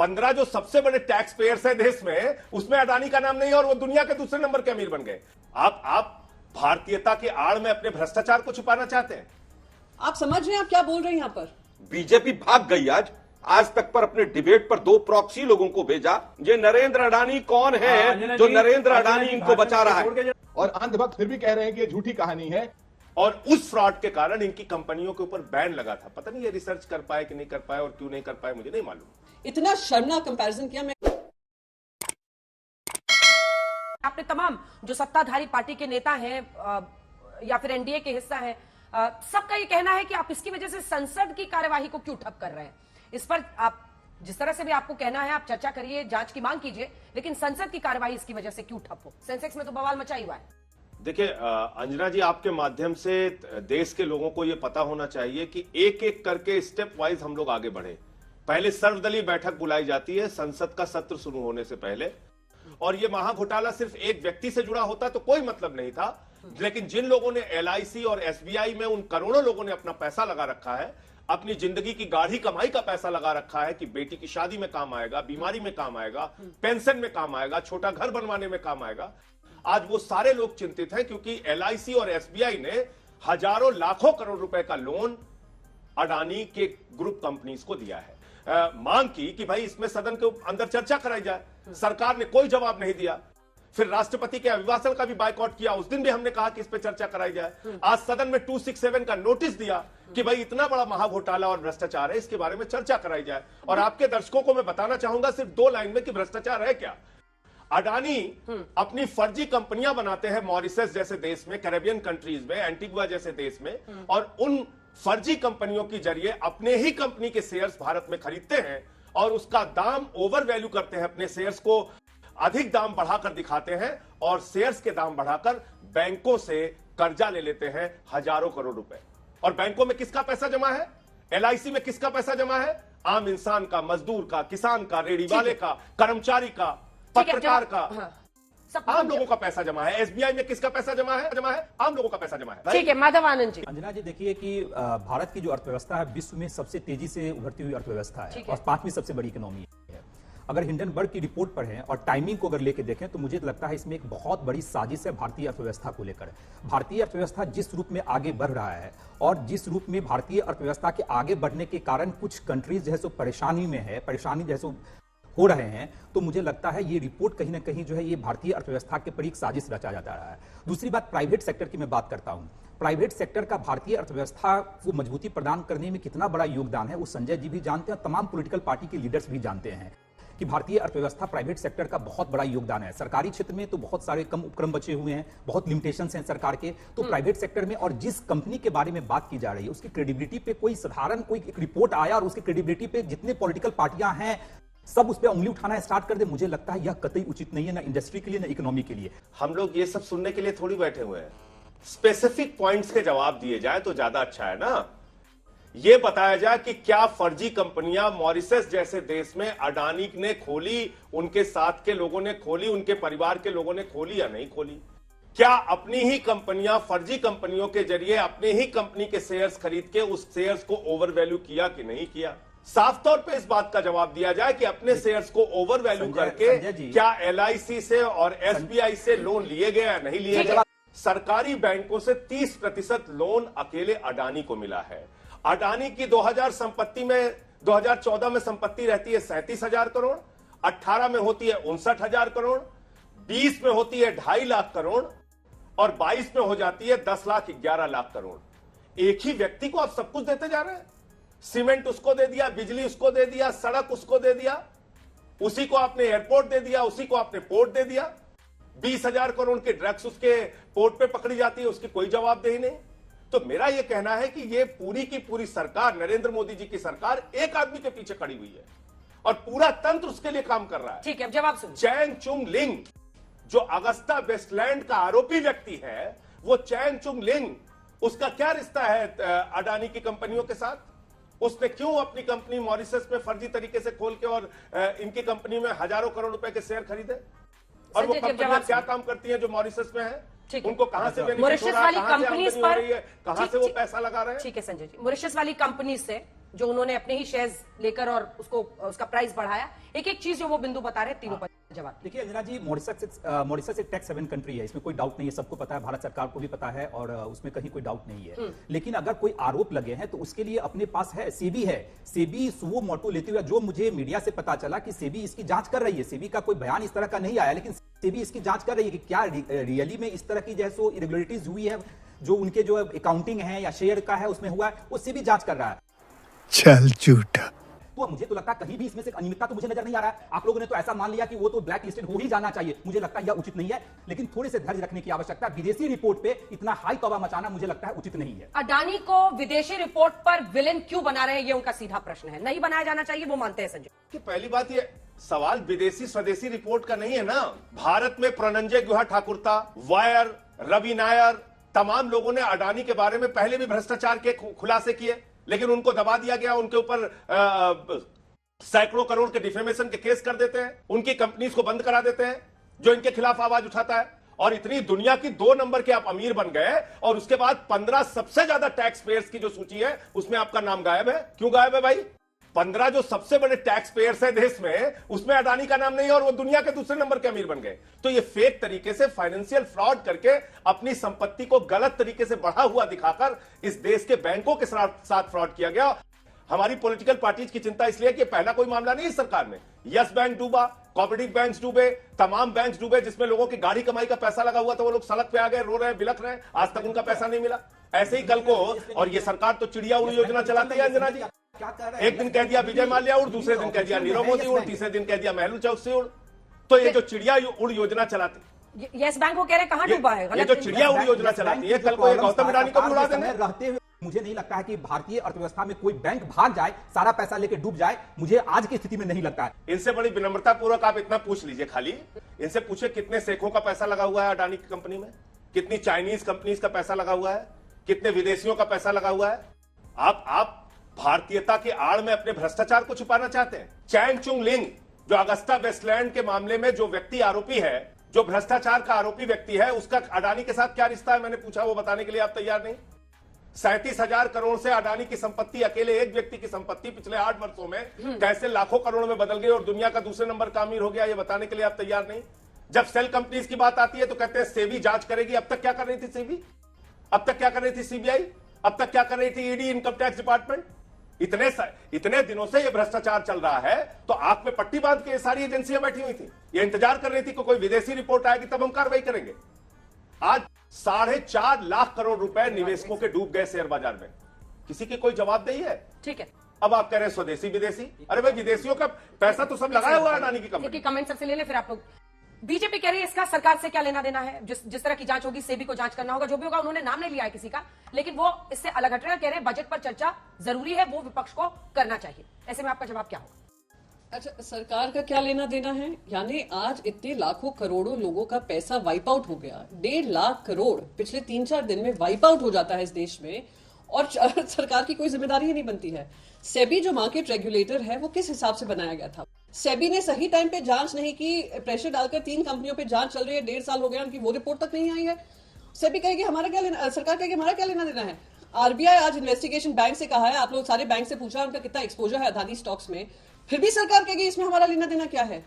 15 जो सबसे बड़े टैक्स पेयर्स है देश में, उसमें अडानी का नाम नहीं है और वो दुनिया के दूसरे नंबर के अमीर बन गए। आप भारतीयता की आड़ में अपने भ्रष्टाचार को छुपाना चाहते हैं। आप समझ रहे हैं आप क्या बोल रहे हैं यहाँ पर? बीजेपी भाग गई आज तक पर अपने डिबेट पर 2 प्रॉक्सी लोगों को भेजा। ये नरेंद्र अडानी कौन है जो नरेंद्र अडानी इनको बचा रहा है? और अंधभक्त फिर भी कह रहे हैं कि ये झूठी कहानी है। और उस फ्रॉड के कारण इनकी कंपनियों के ऊपर बैन लगा था। पता नहीं ये रिसर्च कर पाए कि नहीं कर पाए, और क्यों नहीं कर पाए मुझे नहीं मालूम। इतना शर्मनाक कंपैरिजन किया। मैं आपने तमाम जो सत्ताधारी पार्टी के नेता हैं या फिर एनडीए के हिस्सा हैं, सबका ये कहना है कि आप इसकी वजह से संसद की कार्यवाही को क्यों ठप कर रहे हैं। इस पर आप जिस तरह से भी आपको कहना है आप चर्चा करिए, जांच की मांग कीजिए, लेकिन संसद की कार्यवाही इसकी वजह से क्यों ठप हो? सेंसेक्स में तो बवाल मचा ही हुआ है। देखिए अंजना जी, आपके माध्यम से देश के लोगों को यह पता होना चाहिए कि एक एक करके स्टेप वाइज हम लोग आगे बढ़े। पहले सर्वदलीय बैठक बुलाई जाती है संसद का सत्र शुरू होने से पहले, और यह महाघोटाला सिर्फ एक व्यक्ति से जुड़ा होता तो कोई मतलब नहीं था, लेकिन जिन लोगों ने एलआईसी और एसबीआई में उन करोड़ों लोगों ने अपना पैसा लगा रखा है, अपनी जिंदगी की गाढ़ी कमाई का पैसा लगा रखा है कि बेटी की शादी में काम आएगा, बीमारी में काम आएगा, पेंशन में काम आएगा, छोटा घर बनवाने में काम आएगा, आज वो सारे लोग चिंतित हैं क्योंकि एलआईसी और एसबीआई ने हजारों लाखों करोड़ रुपए का लोन अडानी के ग्रुप कंपनीज को दिया है। मांग की कि भाई इसमें सदन के अंदर चर्चा कराई जाए, सरकार ने कोई जवाब नहीं दिया। फिर राष्ट्रपति के अभिभाषण का भी बायकॉट किया, उस दिन भी हमने कहा कि इस पे चर्चा कराई जाए। आज सदन में 267 का नोटिस दिया कि भाई इतना बड़ा महाघोटाला और भ्रष्टाचार है, इसके बारे में चर्चा कराई जाए। और आपके दर्शकों को मैं बताना चाहूंगा सिर्फ 2 लाइन में कि भ्रष्टाचार है क्या। अडानी अपनी फर्जी कंपनियां बनाते हैं मॉरिशस जैसे देश में, कैरेबियन कंट्रीज में, एंटीगुआ जैसे देश में, और उन फर्जी कंपनियों के जरिए अपने ही कंपनी के शेयर्स भारत में खरीदते हैं और उसका दाम ओवर वैल्यू करते हैं, अपने शेयर्स को अधिक दाम बढ़ाकर दिखाते हैं और शेयर्स के दाम बढ़ाकर बैंकों से कर्जा ले लेते हैं हजारों करोड़ रुपए। और बैंकों में किसका पैसा जमा है? एलआईसी में किसका पैसा जमा है? आम इंसान का, मजदूर का, किसान का, रेडी वाले का, कर्मचारी का, पत्रकार का, आम लोगों का पैसा जमा है। एसबीआई में किसका पैसा जमा है? आम लोगों का पैसा जमा है। ठीक है, माधव आनंद जी। अंजना जी, देखिए कि भारत की जो अर्थव्यवस्था है विश्व में सबसे तेजी से उभरती हुई अर्थव्यवस्था है और 5वीं सबसे बड़ी इकोनॉमी है। अगर हिंडनबर्ग की रिपोर्ट पढ़ें और टाइमिंग को अगर लेके देखें तो मुझे लगता है इसमें एक बहुत बड़ी साजिश है भारतीय अर्थव्यवस्था को लेकर। भारतीय अर्थव्यवस्था जिस रूप में आगे बढ़ रहा है और जिस रूप में भारतीय अर्थव्यवस्था के आगे बढ़ने के कारण कुछ कंट्रीज जैसे परेशानी में है, परेशानी जैसे हो रहे हैं, तो मुझे लगता है ये रिपोर्ट कहीं ना कहीं जो है ये भारतीय अर्थव्यवस्था के पर एक साजिश रचा जा रहा है। दूसरी बात, प्राइवेट सेक्टर की मैं बात करता हूं। प्राइवेट सेक्टर का भारतीय अर्थव्यवस्था को मजबूती प्रदान करने में कितना बड़ा योगदान है वो संजय जी भी जानते हैं, तमाम पॉलिटिकल पार्टी के लीडर्स भी जानते हैं कि भारतीय अर्थव्यवस्था प्राइवेट सेक्टर का बहुत बड़ा योगदान है। सरकारी क्षेत्र में तो बहुत सारे कम उपक्रम बचे हुए हैं, बहुत लिमिटेशंस हैं सरकार के, तो प्राइवेट सेक्टर में और जिस कंपनी के बारे में बात की जा रही है उसकी क्रेडिबिलिटी पे कोई साधारण कोई एक रिपोर्ट आया और उसकी क्रेडिबिलिटी पे जितने पॉलिटिकल पार्टियां हैं सब उस पर उंगली उठाना स्टार्ट कर दे, मुझे लगता है यह कतई उचित नहीं है, ना इंडस्ट्री के लिए ना इकोनॉमी के लिए। हम लोग ये सब सुनने के लिए थोड़ी बैठे हुए हैं, स्पेसिफिक पॉइंट्स के जवाब दिए जाए तो ज्यादा अच्छा है ना। ये बताया जाए कि क्या फर्जी कंपनियां मॉरिशस जैसे देश में अडानी ने खोली, उनके साथ के लोगों ने खोली, उनके परिवार के लोगों ने खोली या नहीं खोली? क्या अपनी ही कंपनियां फर्जी कंपनियों के जरिए अपनी ही कंपनी के शेयर्स खरीद के उस शेयर्स को ओवर वैल्यू किया कि नहीं किया? साफ तौर पे इस बात का जवाब दिया जाए कि अपने शेयर्स को ओवर वैल्यू करके क्या एलआईसी से और एसबीआई से लोन लिए गए या नहीं लिए गए? सरकारी बैंकों से 30% लोन अकेले अडानी को मिला है। अडानी की 2014 में संपत्ति रहती है 37,000 करोड़, 18 में होती है 59,000 करोड़, 20 में होती है 2.5 लाख करोड़ और 22 में हो जाती है 10,11,00,000 करोड़। एक ही व्यक्ति को आप सब कुछ देते जा रहे हैं। सीमेंट उसको दे दिया, बिजली उसको दे दिया, सड़क उसको दे दिया, उसी को आपने एयरपोर्ट दे दिया, उसी को आपने पोर्ट दे दिया। 20,000 करोड़ के ड्रग्स उसके पोर्ट पे पकड़ी जाती है, उसकी कोई जवाबदेही नहीं। तो मेरा यह कहना है कि यह पूरी की पूरी सरकार, नरेंद्र मोदी जी की सरकार, एक आदमी के पीछे खड़ी हुई है और पूरा तंत्र उसके लिए काम कर रहा है। ठीक है, जवाब सुनिए। चैन चुंग लिंग जो अगस्ता वेस्टलैंड का आरोपी व्यक्ति है, वो चैन चुंग लिंग, उसका क्या रिश्ता है अडानी की कंपनियों के साथ? उसने क्यों अपनी कंपनी मॉरिशस में फर्जी तरीके से खोल के और इनकी कंपनी में हजारों करोड़ रुपए के शेयर खरीदे? और वो कंपनियां क्या काम करती हैं जो मॉरिशस में है? उनको कहां से मॉरिशस वाली कंपनीज पर कहां से वो पैसा लगा रहे हैं? ठीक है संजय जी, मॉरिशस वाली कंपनी से जो उन्होंने अपने ही शेयर्स लेकर और उसका प्राइस बढ़ाया, एक एक चीज जो वो बिंदु बता रहे हैं, तीनों पर जवाब। देखिए अंजना जी, मॉरिशस एक टैक्स हेवन कंट्री है, इसमें कोई डाउट नहीं है, सबको पता है, भारत सरकार को भी पता है और उसमें कहीं कोई डाउट नहीं है। लेकिन अगर कोई आरोप लगे हैं तो उसके लिए अपने पास है सेबी है। सेबी सुओ मोटो लेते हुए, जो मुझे मीडिया से पता चला कि सेबी इसकी जांच कर रही है, सेबी का कोई बयान इस तरह का नहीं आया, लेकिन सेबी इसकी जांच कर रही है कि क्या रियली में इस तरह की जैसो इरेगुलरिटीज हुई है, जो उनके जो अकाउंटिंग है या शेयर का है उसमें हुआ है, वो सेबी जांच कर रहा है। चल झूठा। तो मुझे तो लगता है कहीं भी इसमें से अनियमितता तो मुझे नजर नहीं आ रहा है। आप लोगों ने तो ऐसा मान लिया कि वो तो ब्लैक लिस्टेड हो ही जाना चाहिए, मुझे लगता है यह उचित नहीं है, लेकिन थोड़े से धैर्य रखने की आवश्यकता है। विदेशी रिपोर्ट पे इतना हाई तौबा मचाना मुझे लगता है उचित नहीं है। अडानी को विदेशी रिपोर्ट पर विलेन क्यों बना रहे हैं, ये उनका सीधा प्रश्न है। नहीं बनाया जाना चाहिए, वो मानते हैं संजय। कि पहली बात ये सवाल विदेशी स्वदेशी रिपोर्ट का नहीं है ना। भारत में प्रणंजय गुहा ठाकुरता, वायर, रवि नायर, तमाम लोगों ने अडानी के बारे में पहले भी भ्रष्टाचार के खुलासे किए, लेकिन उनको दबा दिया गया। उनके ऊपर सैकड़ों करोड़ के डिफेमेशन के केस कर देते हैं, उनकी कंपनीज को बंद करा देते हैं जो इनके खिलाफ आवाज उठाता है। और इतनी दुनिया की 2 नंबर के आप अमीर बन गए और उसके बाद 15 सबसे ज्यादा टैक्स पेयर्स की जो सूची है उसमें आपका नाम गायब है। क्यों गायब है भाई? 15 जो सबसे बड़े टैक्स पेयर्स है देश में, उसमें अडानी का नाम नहीं है और वो दुनिया के दूसरे नंबर के अमीर बन गए। तो ये फेक तरीके से फाइनेंशियल फ्रॉड करके अपनी संपत्ति को गलत तरीके से बढ़ा हुआ दिखाकर इस देश के बैंकों के साथ फ्रॉड किया गया। हमारी पॉलिटिकल पार्टीज की चिंता इसलिए कि पहला कोई मामला नहीं है सरकार में। यस बैंक डूबा, कोऑपरेटिव बैंक डूबे, तमाम बैंक डूबे जिसमें लोगों की गाड़ी कमाई का पैसा लगा हुआ था, वो लोग सड़क पे आ गए, रो रहे हैं, बिलख रहे हैं, आज तक उनका पैसा नहीं मिला। ऐसे ही कल को, और ये सरकार तो चिड़िया उड़ योजना चलाती है अंजना जी। एक दिन कह दिया विजय माल्या उड़, दूसरे दिन कह दिया नीरव मोदी उड़, तीसरे दिन कह दिया मेहुल चौकसी उड़। तो ये जो चिड़िया उड़ योजना चलाती, यस बैंक को कह रहे कहां डूबा है, ये जो चिड़िया उड़ योजना चलाती है, कल को गौतम अडानी को भी उड़ा देंगे। रहते हुए मुझे नहीं लगता है कि भारतीय अर्थव्यवस्था में कोई बैंक भाग जाए, सारा पैसा लेके डूब जाए, मुझे आज की स्थिति में नहीं लगता है। इनसे बड़ी विनम्रता पूर्वक आप इतना पूछ लीजिए, खाली इनसे पूछे कितने शेखों का पैसा लगा हुआ है अडानी की कंपनी में, कितनी चाइनीज कंपनीज का पैसा लगा हुआ है, कितने विदेशियों का पैसा लगा हुआ है। आप भारतीयता की आड़ में अपने भ्रष्टाचार को छुपाना चाहते हैं। चैन चुंग लिंग, जो अगस्ता वेस्टलैंड के मामले में जो व्यक्ति आरोपी है, जो भ्रष्टाचार का आरोपी व्यक्ति है, उसका अडानी के साथ क्या रिश्ता है, मैंने पूछा, वो बताने के लिए आप तैयार नहीं। 37,000 करोड़ से अडानी की संपत्ति, अकेले एक व्यक्ति की संपत्ति पिछले 8 वर्षों में कैसे लाखों करोड़ में बदल गई और दुनिया का दूसरे नंबर का अमीर हो गया, ये बताने के लिए आप तैयार नहीं। जब सेल कंपनीज की बात आती है तो कहते हैं सेबी जांच करेगी। अब तक क्या कर रही थी सेबी? अब तक क्या कर रही थी सीबीआई? अब तक क्या कर रही थी ईडी, इनकम टैक्स डिपार्टमेंट? इतने दिनों से ये भ्रष्टाचार चल रहा है, तो आंख में पट्टी बांध के ये सारी एजेंसियां बैठी हुई थी, ये इंतजार कर रही थी कि कोई विदेशी रिपोर्ट आएगी तब हम कार्रवाई करेंगे। आज 4.5 लाख करोड़ रुपए निवेशकों के डूब गए शेयर बाजार में, किसी की कोई जवाबदेही है? ठीक है, अब आप कह रहे हैं स्वदेशी विदेशी, अरे भाई विदेशियों का पैसा तो सब लगाया हुआ है अडानी की कंपनी। कमेंट सबसे ले ले, फिर आप लोग। बीजेपी कह रही है इसका सरकार से क्या लेना देना है, जिस तरह की जांच होगी सेबी को जांच करना होगा, जो भी होगा। उन्होंने नाम नहीं लिया है किसी का, लेकिन वो इससे अलग हट रहे हैं, कह रहे हैं बजट पर चर्चा जरूरी है, वो विपक्ष को करना चाहिए। ऐसे में आपका जवाब क्या होगा? अच्छा, सरकार का क्या लेना देना है? यानी आज इतने लाखों करोड़ों लोगों का पैसा वाइप आउट हो गया, 1.5 लाख करोड़ पिछले 3-4 दिन में वाइप आउट हो जाता है इस देश में, और सरकार की कोई जिम्मेदारी ही नहीं बनती है। सेबी जो मार्केट रेगुलेटर है वो किस हिसाब से बनाया गया था? सेबी ने सही टाइम पे जांच नहीं की, प्रेशर डालकर 3 कंपनियों पे जांच चल रही है, 1.5 साल हो गया, उनकी वो रिपोर्ट तक नहीं आई है। सेबी कहेगी हमारा क्या लेना, सरकार कहेगी हमारा क्या लेना देना है। आरबीआई आज इन्वेस्टिगेशन बैंक से कहा है, आप लोग सारे बैंक से पूछा उनका कितना एक्सपोजर है अदानी स्टॉक्स में, फिर भी सरकार कहेगी इसमें हमारा लेना देना क्या है।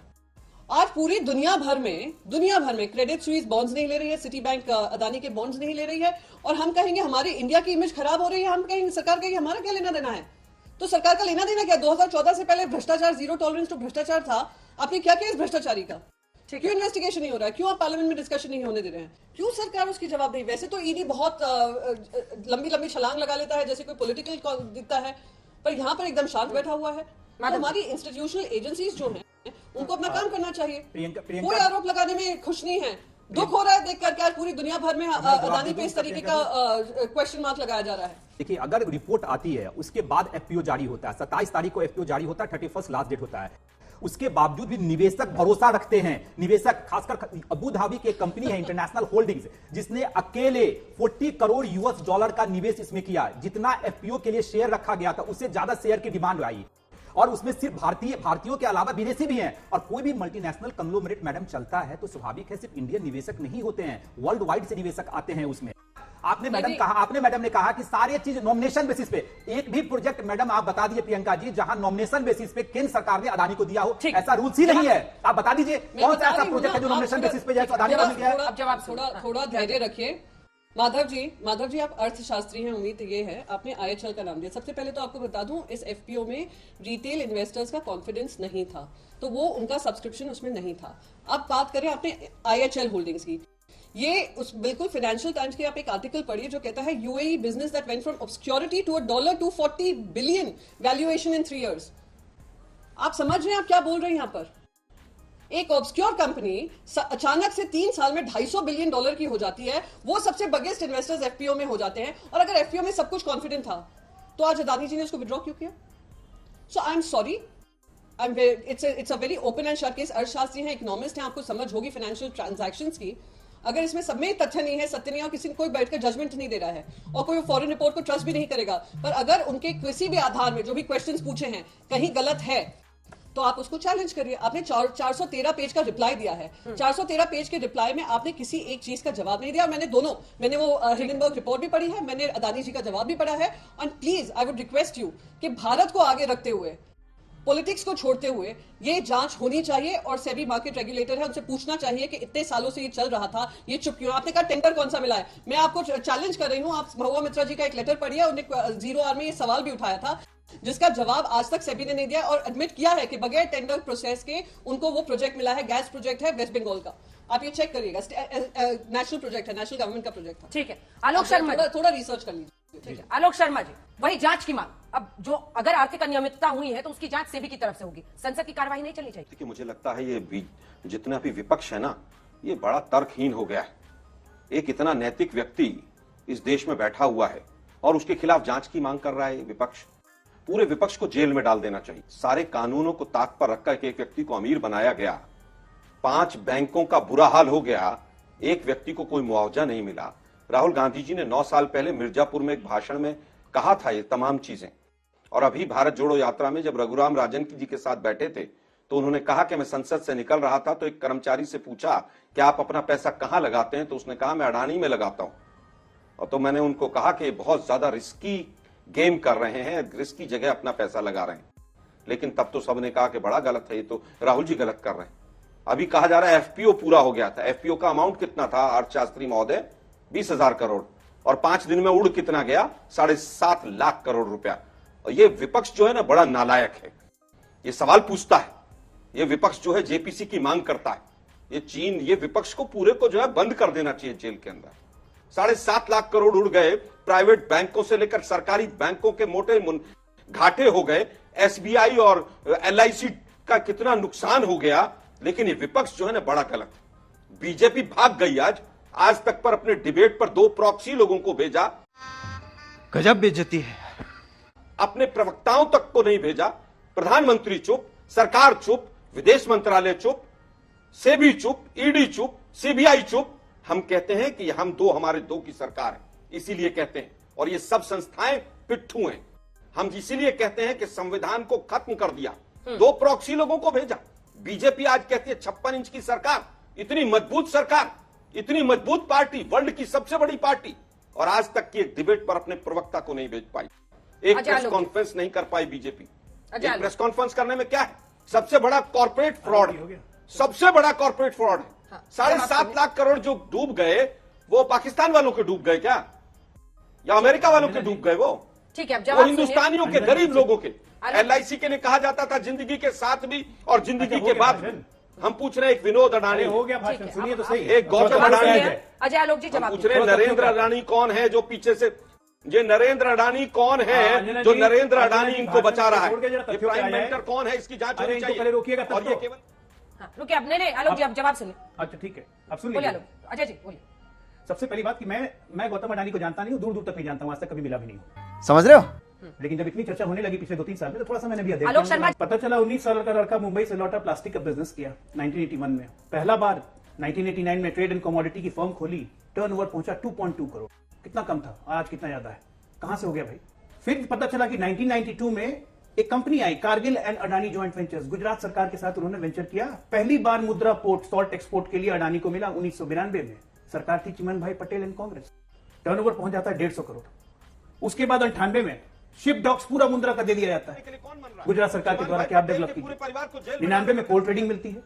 आज पूरी दुनिया भर में क्रेडिट स्विस बॉन्ड्स नहीं ले रही है, सिटी बैंक अदानी के बॉन्ड्स नहीं ले रही है, और हम कहेंगे हमारी इंडिया की इमेज खराब हो रही है, हम कहेंगे सरकार कहेगी हमारा क्या लेना देना है। तो सरकार का लेना देना क्या? 2014 से पहले भ्रष्टाचार, जीरो टॉलरेंस टू भ्रष्टाचार था, आपने क्या किया इस भ्रष्टाचारी का? क्यों इन्वेस्टिगेशन नहीं हो रहा है? क्यों आप पार्लियामेंट में डिस्कशन नहीं होने दे रहे हैं? क्यों सरकार उसकी जवाबदेही? वैसे तो ईडी बहुत लंबी छलांग लगा लेता है, जैसे कोई पॉलिटिकल दिखता है, पर यहाँ पर एकदम शांत बैठा हुआ है। तो हमारी इंस्टीट्यूशनल एजेंसीज जो हैं उनको अपना काम करना चाहिए। कोई आरोप लगाने में खुश नहीं है, दुख हो रहा है देखकर क्या पूरी दुनिया भर में अदानी पे इस तरीके का क्वेश्चन मार्क लगाया जा रहा है। देखिए, अगर रिपोर्ट आती है उसके बाद एफपीओ जारी होता है, 27 तारीख को एफपीओ जारी होता है, 31 लास्ट डेट होता है, उसके बावजूद भी निवेशक भरोसा रखते हैं। निवेशक खासकर अबू धाबी की एक कंपनी है इंटरनेशनल होल्डिंग्स, जिसने अकेले 40 करोड़ यूएस डॉलर का निवेश इसमें किया। जितना एफपीओ के लिए शेयर रखा गया था उससे ज्यादा शेयर की डिमांड आई, और उसमें सिर्फ भारतीयों के अलावा विदेशी भी हैं। और कोई भी मल्टीनेशनल कंग्लोमरेट मैडम चलता है तो स्वाभाविक है सिर्फ इंडियन निवेशक नहीं होते हैं, वर्ल्ड वाइड से निवेशक आते हैं उसमें। आपने मैडम ने कहा कि सारी चीज नॉमिनेशन बेसिस पे, एक भी प्रोजेक्ट मैडम आप बता दीजिए प्रियंका जी जहां नॉमिनेशन बेसिस पे केंद्र सरकार ने अदानी को दिया हो, ऐसा रूल्स ही नहीं है। आप बता दीजिए कौन सा ऐसा प्रोजेक्ट है जो नॉमिनेशन बेसिस पे जाए तो अदानी को गया है। अब जब आप थोड़ा धैर्य रखिए। माधव जी आप अर्थशास्त्री हैं, उम्मीद ये है। आपने IHL का नाम दिया। सबसे पहले तो आपको बता दूं, इस FPO में रिटेल इन्वेस्टर्स का कॉन्फिडेंस नहीं था, तो वो उनका सब्सक्रिप्शन उसमें नहीं था। अब बात करें आपने IHL होल्डिंग्स की, ये उस बिल्कुल फाइनेंशियल टाइम्स के आप एक आर्टिकल पढ़िए जो कहता है UAE business that went from obscurity to $240 billion valuation in 3 years। आप समझ रहे हैं आप क्या बोल रहे हैं यहां पर? एक ऑब्सक्योर कंपनी अचानक से 3 साल में $250 बिलियन की हो जाती है, वो सबसे बिगेस्ट इन्वेस्टर्स FPO में हो जाते हैं। और अगर FPO में सब कुछ कॉन्फिडेंट था तो आज अदानी जी ने उसको विड्रॉ क्यों किया? So I am sorry, it's a very open and shut case. अर्थशास्त्री हैं, इकोनॉमिस्ट हैं, आपको समझ होगी फाइनेंशियल ट्रांजैक्शंस की। अगर इसमें सब में तथ्य नहीं है, सत्य नहीं है, और किसी ने कोई बैठकर जजमेंट नहीं दे रहा है और कोई फॉरेन रिपोर्ट को ट्रस्ट भी नहीं करेगा, पर अगर उनके किसी भी आधार में जो भी क्वेश्चंस पूछे हैं कहीं गलत है तो आप उसको चैलेंज करिए। आपने 413 पेज का रिप्लाई दिया है। 413 पेज के रिप्लाई में आपने किसी एक चीज का जवाब नहीं दिया। मैंने वो हिंडनबर्ग रिपोर्ट भी पढ़ी है, मैंने अदानी जी का जवाब भी पढ़ा है। And please I would request you कि भारत को आगे रखते हुए, पॉलिटिक्स को छोड़ते हुए ये जांच होनी चाहिए और सेबी मार्केट रेगुलेटर है, उनसे पूछना चाहिए कि इतने सालों से ये चल रहा था, ये चुप क्यों? आपने कहा टेंडर कौन सा मिला है। मैं आपको चैलेंज कर रही हूं, आप महुआ मित्रा जी का एक लेटर पढ़िए, उन्हें 0 आवर में ये सवाल भी उठाया था जिसका जवाब आज तक सेबी ने नहीं दिया और एडमिट किया है कि बगैर टेंडर प्रोसेस के उनको वो प्रोजेक्ट मिला है। गैस प्रोजेक्ट है वेस्ट बंगाल का, आप ये चेक करिएगा, नेशनल प्रोजेक्ट है, नेशनल गवर्नमेंट का प्रोजेक्ट था। ठीक है, आलोक शर्मा थोड़ा रिसर्च कर लीजिए। ठीक है, आलोक शर्मा जी, वही जांच की मांग। अब जो अगर आर्थिक अनियमितता हुई है तो उसकी जांच सेबी की तरफ से होगी, संसद की कार्रवाई नहीं चलनी चाहिए। देखिए, मुझे लगता है ये जितना भी विपक्ष है ना, ये बड़ा तर्कहीन हो गया है। एक इतना नैतिक व्यक्ति इस देश में बैठा हुआ है और उसके खिलाफ जांच की मांग कर रहा है विपक्ष। पूरे विपक्ष को जेल में डाल देना चाहिए। सारे कानूनों को ताक पर रखकर एक व्यक्ति को अमीर बनाया गया, 5 बैंकों का बुरा हाल हो गया, एक व्यक्ति को कोई मुआवजा नहीं मिला। राहुल गांधी जी ने 9 साल पहले मिर्जापुर में एक भाषण में कहा था ये तमाम चीजें। और अभी भारत जोड़ो यात्रा में जब रघुराम राजन जी के साथ बैठे थे तो उन्होंने कहा कि मैं संसद से निकल रहा था तो एक कर्मचारी से पूछा कि आप अपना पैसा कहां लगाते हैं, तो उसने कहा मैं अडानी में लगाता हूं। और तो मैंने उनको कहा कि बहुत ज्यादा रिस्की गेम कर रहे हैं, रिस्की जगह अपना पैसा लगा रहे हैं। लेकिन तब तो सबने कहा कि बड़ा गलत है, ये तो राहुल जी गलत कर रहे हैं। अभी कहा जा रहा है FPO पूरा हो गया था। FPO का अमाउंट कितना था अर्थशास्त्री महोदय? 20,000 करोड़। और 5 दिन में उड़ कितना गया? 7.5 लाख करोड़ रुपया। और ये विपक्ष जो है ना बड़ा नालायक है, ये सवाल पूछता है। ये विपक्ष जो है JPC की मांग करता है। ये विपक्ष को पूरे को जो है बंद कर देना चाहिए जेल के अंदर। 7.5 लाख करोड़ उड़ गए, प्राइवेट बैंकों से लेकर सरकारी बैंकों के मोटे घाटे हो गए, SBI और LIC का कितना नुकसान हो गया। लेकिन ये विपक्ष जो है ना बड़ा गलत है। बीजेपी भाग गई आज तक पर अपने डिबेट पर 2 प्रॉक्सी लोगों को भेजा, गजब बेइज्जती है। अपने प्रवक्ताओं तक को नहीं भेजा। प्रधानमंत्री चुप, सरकार चुप, विदेश मंत्रालय चुप, सेबी चुप, ED चुप, CBI चुप। हम कहते हैं कि हमारे 2 की सरकार है, इसीलिए कहते हैं। और ये सब संस्थाएं पिट्ठू हैं। हम इसीलिए कहते हैं कि संविधान को खत्म कर दिया, 2 प्रॉक्सी लोगों को भेजा। बीजेपी आज कहती है 56 इंच की सरकार, इतनी मजबूत सरकार, इतनी मजबूत पार्टी, वर्ल्ड की सबसे बड़ी पार्टी, और आज तक की एक डिबेट पर अपने प्रवक्ता को नहीं भेज पाई, एक प्रेस कॉन्फ्रेंस नहीं कर पाई बीजेपी। एक प्रेस कॉन्फ्रेंस करने में क्या है? सबसे बड़ा कॉर्पोरेट फ्रॉड है, सबसे बड़ा कॉर्पोरेट फ्रॉड है। 7.5 लाख करोड़ जो डूब गए, वो पाकिस्तान वालों के डूब गए क्या, या अमेरिका वालों के डूब गए? वो ठीक है, वो हिंदुस्तानियों के, गरीब लोगों के। LIC के लिए कहा जाता था जिंदगी के साथ भी और जिंदगी के बाद भी। हम पूछ रहे हैं एक विनोद अडानी हो गया भाषण, सुनिए तो सही। एक गौतम अडानी है। अजय आलोक जी जवाब पूछ रहे हैं नरेंद्र अडानी कौन है जो पीछे से, ये नरेंद्र अडानी कौन है जो नरेंद्र अडानी इनको बचा रहा है? ये प्राइम मिनिस्टर कौन है? इसकी जांच होनी चाहिए। और ये केवल रुकिए, अब नहीं आलोक जी अब जवाब सुनिए। अच्छा ठीक है, अब सुनिए। बोलिए आलोक, अजय जी बोलिए। सबसे पहली बात कि मैं गौतम अडानी को जानता नहीं हूं, दूर दूर तक नहीं जानता हूं, आज तक कभी मिला भी नहीं हूं। समझ रहे हो? लेकिन जब इतनी चर्चा होने लगी पिछले 2-3 साल में, तो थोड़ा सा मैंने भी आलोक शर्मा, पता चला 19 साल का लड़का मुंबई से लौटा, प्लास्टिक का बिजनेस किया 1981 में। पहला बार 1989 में ट्रेड एंड कमोडिटी की फर्म खोली, टर्नओवर पहुंचा 2.2 करोड़। कितना कम था, आज कितना ज्यादा है, कहां से हो गया भाई? फिर पता चला कि 1992 में एक company I, Kargil and Adani joint ventures, Gujarat सरकार के साथ उन्होंने वेंचर किया। पहली बार मुद्रा पोर्ट सॉल्ट एक्सपोर्ट के लिए अडानी को मिला 1992 में। सरकार थी चिमन भाई पटेल एंड कांग्रेस। टर्नओवर पहुंच जाता है 150 करोड़। उसके बाद 98 में शिप डॉक्स पूरा मुंद्रा का दे दिया जाता है गुजरात सरकार के द्वारा, क्या आप डेवलप की। 99 में कोल ट्रेडिंग मिलती है।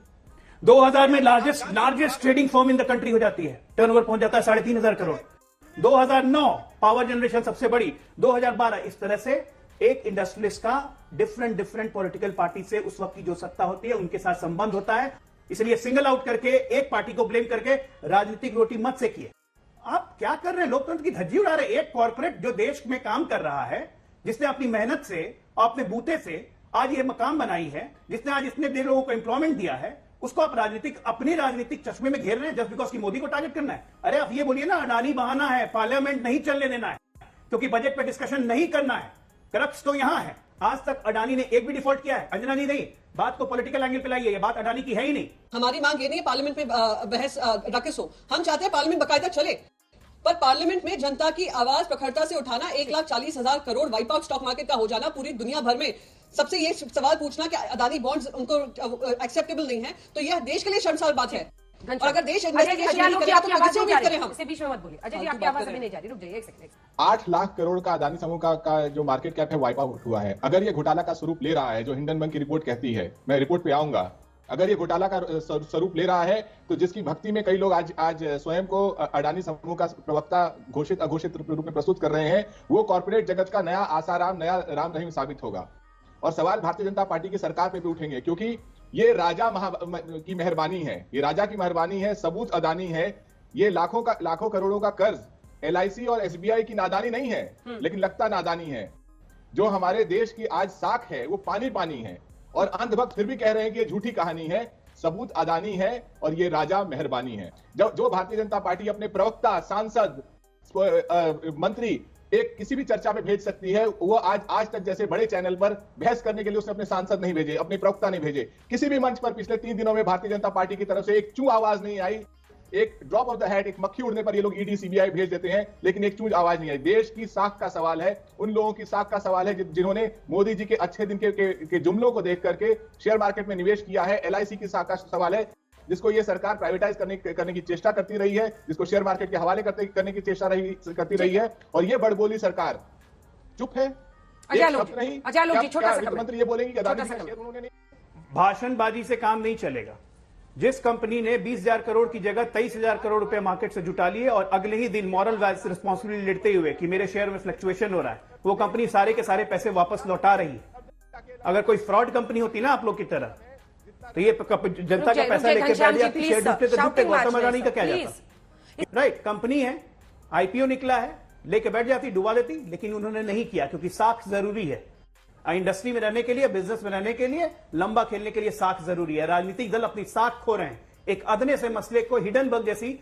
2000 में largest trading firm in the country हो जाती है, टर्नओवर पहुंच जाता है 3,500 करोड़। 2009 पावर जनरेशन सबसे बड़ी। 2012 इस तरह से एक इंडस्ट्रियलिस्ट का डिफरेंट पॉलिटिकल पार्टी से उस वक्त की जो सत्ता होती है उनके साथ संबंध होता है। इसलिए सिंगल आउट करके एक पार्टी को ब्लेम करके राजनीतिक रोटी मत सेकिए। आप क्या कर रहे हैं, लोकतंत्र की धज्जी उड़ा रहे हैं। एक कॉर्पोरेट जो देश में काम कर रहा है, जिसने अपनी मेहनत से और अपने बूते से आज ये मकाम बनाई है, जिसने आज इतने देर लोगों को एम्प्लॉयमेंट दिया है, उसको आप अपने राजनीतिक चश्मे में घेर रहे हैं जस्ट बिकॉज की मोदी को टारगेट करना है। अरे आप ये बोलिए ना, अडानी बहाना है, पार्लियामेंट नहीं चलने देना है क्योंकि बजट पे डिस्कशन नहीं करना है। करप्ट तो यहां है। आज तक अडानी ने एक भी डिफॉल्ट किया है? अंजना जी नहीं। बात को पॉलिटिकल एंगल पे लाइए, ये बात अडानी की है ही नहीं। हमारी मांग ये नहीं है पार्लियामेंट में बहस रकस हो। हम चाहते हैं पार्लियामेंट बकायदा चले, पर पार्लियामेंट में जनता की आवाज प्रखरता से उठाना, 1,40,000 crore wipe out stock market का हो जाना पूरी दुनिया भर में, सबसे ये सवाल पूछना कि अदानी बॉन्ड्स उनको एक्सेप्टेबल नहीं है, तो यह देश के लिए शर्मसार बात है। और अगर देश इन्वेस्टिगेशन नहीं करेगा तो किसी उम्मीद करें हम? इसे बीच में मत बोलिए अजय जी, आपकी आवाज अभी नहीं जा रही, रुक जाइए एक सेकंड। 8 लाख करोड़ का अदानी समूह का जो मार्केट कैप है वाइप आउट हुआ है। अगर ये घोटाला का स्वरूप ले रहा है जो हिंडनबर्ग की रिपोर्ट कहती है, मैं रिपोर्ट पे आऊंगा, अगर ये घोटाला का स्वरूप ले रहा है तो जिसकी भक्ति में कई लोग आज स्वयं को अडानी समूह का प्रवक्ता घोषित अघोषित रूप में प्रस्तुत कर रहे हैं, वो कॉर्पोरेट जगत का नया आसाराम, नया राम रहीम साबित होगा। और सवाल भारतीय जनता पार्टी की सरकार पे भी उठेंगे क्योंकि ये राजा की मेहरबानी है, ये राजा की मेहरबानी है, सबूत अदानी है। ये लाखों करोड़ों का कर्ज LIC और SBI की नादानी नहीं है, लेकिन लगता नादानी है। जो हमारे देश की आज साख है वो पानी है, और अंधभक्त फिर भी कह रहे हैं कि ये झूठी कहानी है। सबूत अदानी है और ये राजा मेहरबानी है। जो भारतीय जनता पार्टी अपने प्रवक्ता, सांसद, मंत्री एक किसी भी चर्चा में भेज सकती है, वो आज तक जैसे बड़े चैनल पर बहस करने के लिए उसने अपने सांसद नहीं भेजे, अपने प्रवक्ता नहीं भेजे। किसी भी मंच पर पिछले 3 दिनों में भारतीय जनता पार्टी की तरफ से एक चू आवाज नहीं आई। एक ड्रॉप ऑफ द हैट, एक मक्खी उड़ने पर ये लोग ED CBI भेज देते हैं, लेकिन एक चूज आवाज नहीं आई। देश की साख का सवाल है, उन लोगों की साख का सवाल है जिन्होंने मोदी जी के अच्छे दिन के जुमलों को देख करके शेयर मार्केट में निवेश किया है। LIC की साख का सवाल है जिसको ये सरकार प्राइवेटाइज करने की चेष्टा करती रही है, जिसको शेयर मार्केट के हवाले करने की चेष्टा करती रही है, और ये बड़बोली सरकार चुप है। वित्तमंत्री ये बोलेंगे कि अदानी के शेयर उन्होंने नहीं। भाषणबाजी से काम नहीं चलेगा। जिस कंपनी ने 20,000 करोड़ की जगह 23,000 करोड़ रुपए मार्केट से जुटा लिए और अगले ही दिन मॉरल रिस्पॉन्सिबिलिटी लेते हुए कि मेरे शेयर में फ्लक्चुएशन हो रहा है, वो कंपनी सारे के सारे पैसे वापस लौटा रही है। अगर कोई फ्रॉड कंपनी होती ना आप लोग की तरह, तो ये जनता का पैसा लेके बैठ जाती, शेयर डूबते तो डूबते, गौतम अडानी का क्या जाता। राइट, कंपनी है, IPO निकला है, लेके बैठ जाती, डुबा देती, लेकिन उन्होंने नहीं किया क्योंकि साख जरूरी है। इंडस्ट्री में रहने के लिए, बिजनेस में रहने के लिए, लंबा खेलने के लिए साख जरूरी है। राजनीतिक दल अपनी साख खो रहे हैं। एक अदने से मसले को, हिडनबर्ग जैसी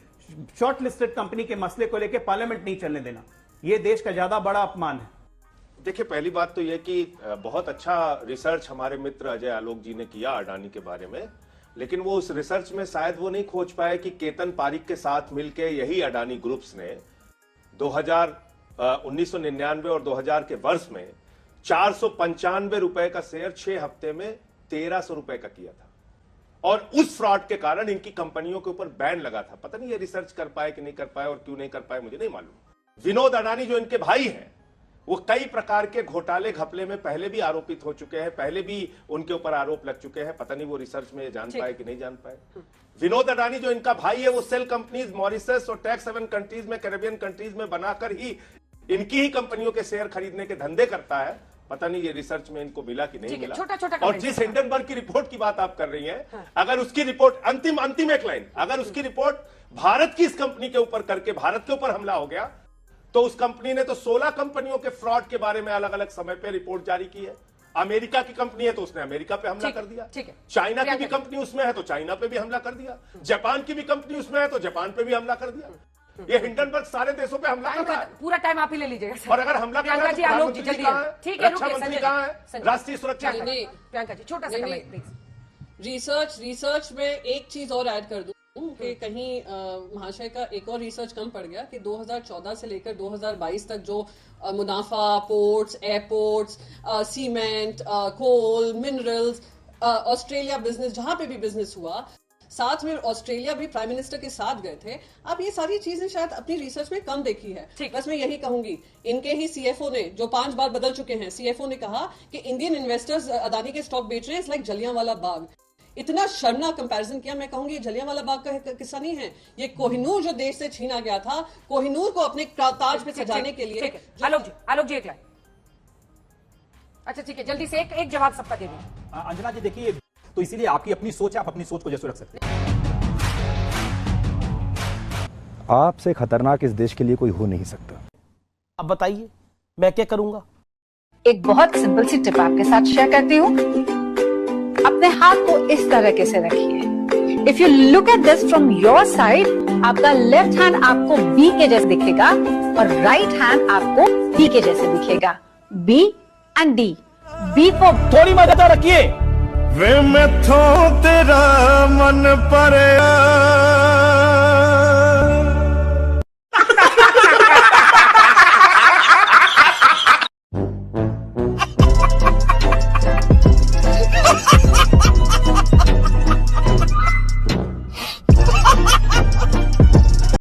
शॉर्ट लिस्टेड कंपनी के मसले को लेकर पार्लियामेंट नहीं चलने देना, यह देश का ज्यादा बड़ा अपमान है। देखिए, पहली बात तो यह कि बहुत अच्छा रिसर्च हमारे मित्र अजय आलोक जी ने किया अडानी के बारे में, लेकिन वो उस रिसर्च में शायद वो नहीं खोज पाए कि केतन पारिक के साथ मिलकर यही अडानी ग्रुप्स ने 1999 और 2000 के वर्ष में 495 रुपए का शेयर 6 हफ्ते में 1300 रुपए का किया था, और उस फ्रॉड के कारण इनकी कंपनियों के ऊपर बैन लगा था। पता नहीं ये रिसर्च कर पाए कि नहीं कर पाए, और क्यों नहीं कर पाए मुझे नहीं मालूम। विनोद अडानी जो इनके भाई हैं, वो कई प्रकार के घोटाले घपले में पहले भी आरोपित हो चुके हैं, पहले भी उनके ऊपर आरोप लग चुके हैं। पता नहीं वो रिसर्च में जान पाए कि नहीं जान पाए। विनोद अडानी जो इनका भाई है, वो सेल कंपनीज मॉरिशस और टैक्स हेवन कंट्रीज में, कैरेबियन कंट्रीज में बनाकर ही इनकी ही कंपनियों के शेयर खरीदने के धंधे करता है। पता नहीं ये रिसर्च में इनको मिला कि नहीं मिला। छोटा और जिस हिंडनबर्ग की रिपोर्ट की बात आप कर रही हैं, अगर उसकी रिपोर्ट अंतिम एक लाइन, अगर उसकी रिपोर्ट भारत की इस कंपनी के ऊपर करके भारत के ऊपर हमला हो गया, तो उस कंपनी ने तो 16 कंपनियों के फ्रॉड के बारे में अलग अलग समय पे रिपोर्ट जारी की है। अमेरिका की कंपनी है तो उसने अमेरिका पे हमला कर दिया, चाइना की भी कंपनी उसमें है तो चाइना पे भी हमला कर दिया, जापान की भी कंपनी उसमें है तो जापान पे भी हमला कर दिया। ये हिंडनबर्ग सारे देशों पे हमला कर रहा है। पूरा टाइम आप ही ले लीजिएगा। और अगर हमला कर रहा है तो प्रधानमंत्री जी कहां है, रक्षा मंत्री कहां है, राष्ट्रीय सुरक्षा कहां है? प्रियंका जी छोटा सा कमेंट प्लीज। रिसर्च में एक चीज और ऐड कर दूं कि कहीं महाशय का एक और रिसर्च कम पड़ गया कि 2014 से लेकर 2022 तक जो मुनाफा पोर्ट्स, एयरपोर्ट्स, सीमेंट, कोल, मिनरल्स, ऑस्ट्रेलिया बिजनेस, जहां पे भी बिजनेस हुआ, साथ में ऑस्ट्रेलिया भी प्राइम मिनिस्टर के साथ गए थे। आप ये सारी चीजें शायद अपनी रिसर्च में कम देखी है। बस मैं यही कहूंगी, इनके ही सीएफओ ने, जो 5 बार बदल चुके हैं, सीएफओ ने कहा कि इंडियन इन्वेस्टर्स अदानी के स्टॉक बेच रहे हैं, इट्स लाइक जलियांवाला बाग। इतना शर्मनाक कंपैरिजन किया। मैं कहूंगी जलियांवाला बाग का किस्सा नहीं है, ये कोहिनूर जो देश से छीना गया था, कोहिनूर को अपने ताज पे सजाने के लिए। आलोक जी एक लाइन। अच्छा ठीक है, जल्दी से एक जवाब सबका दे दीजिए। अंजना जी देखिए, तो इसीलिए आपकी अपनी सोच है, आप अपनी सोच को जैसे रख सकते हैं। आपसे खतरनाक इस देश के लिए कोई हो नहीं सकता। अब बताइए मैं क्या करूंगा? एक बहुत सिंपल सी टिप आपके साथ शेयर करती हूँ। अपने हाथ को इस तरह से रखिए। If you look at this from your side, आपका लेफ्ट हैंड आपको बी के जैसे दिखेगा और राइट हैंड आपको डी के जैसे दिखेगा। B and D. B for थोड़ी मदद रखिए। वे मैथों तेरा मन पर